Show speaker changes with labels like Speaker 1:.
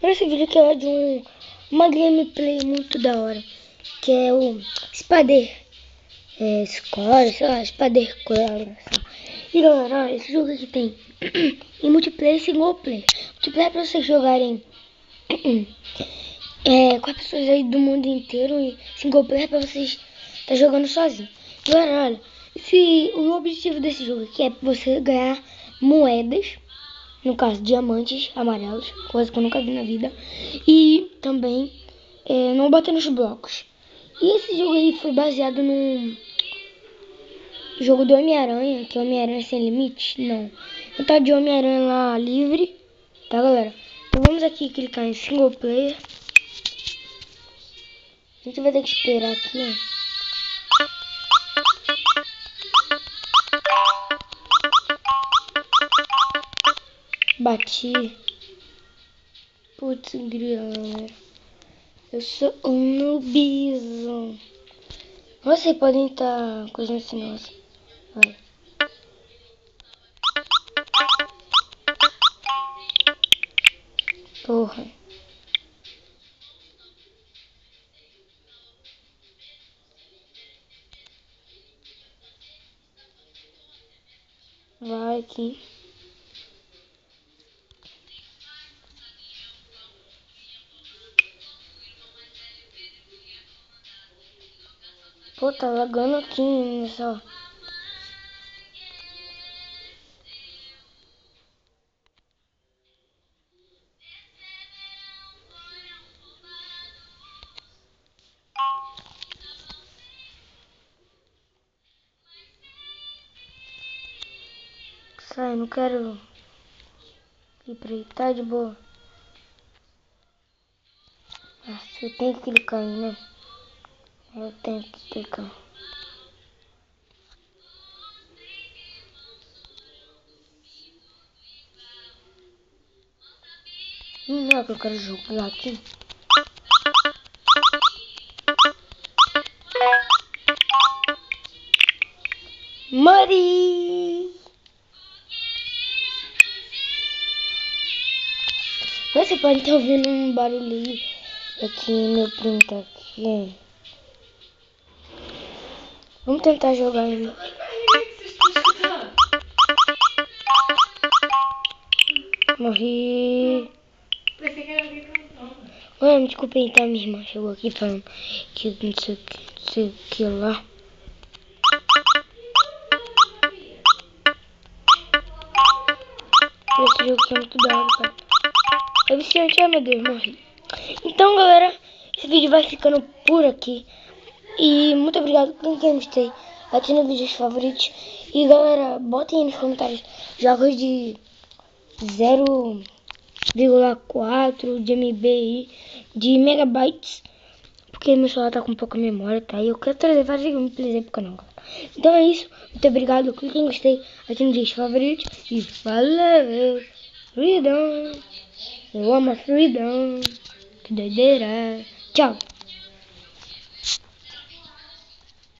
Speaker 1: Mas esse vídeo aqui é de uma gameplay muito da hora, que é o Spader Score, sei lá, Spader Score. E galera, ó, esse jogo aqui tem em multiplayer e single player. Multiplayer é pra vocês jogarem com as pessoas aí do mundo inteiro, e single player é pra vocês estar jogando sozinho. Galera, olha, o objetivo desse jogo aqui é você ganhar moedas. No caso, diamantes amarelos, coisa que eu nunca vi na vida. E também não bater nos blocos. E esse jogo aí foi baseado num jogo do Homem-Aranha, que é Homem-Aranha Sem Limites. Não, não tá de Homem-Aranha lá livre, tá galera? Então vamos aqui clicar em single player. A gente vai ter que esperar aqui, ó. Bati. Putz, grana. Eu sou um noobzão. Vocês podem estar coisando assim, nossa. Vai. Porra. Vai aqui. Pô, tá lagando aqui nessa. Sai, não quero ir pra aí, tá de boa. Ah, você tem que clicar aí, né? Eu tenho que clicar. Não é que eu quero jogar aqui. Mori! Você pode estar ouvindo um barulho aqui, meu primo tá aqui. Vamos tentar jogar ainda. Morri. Mano, desculpa aí, tá? Minha irmã chegou aqui falando que não sei o que lá. Esse jogo aqui é muito da hora, tá? É viciante, ai meu Deus, morri. Então, galera, esse vídeo vai ficando por aqui. E muito obrigado por quem gostei. Ative vídeos favoritos. E galera, botem aí nos comentários jogos de 0,4 de MB de megabytes. Porque meu celular tá com pouca memória, tá? E eu quero trazer vários gameplays aí pro canal, galera. Então é isso. Muito obrigado. Clique em gostei. Ative vídeos favoritos. E valeu. Freedom. Eu amo a freedom. Que doideira. Tchau.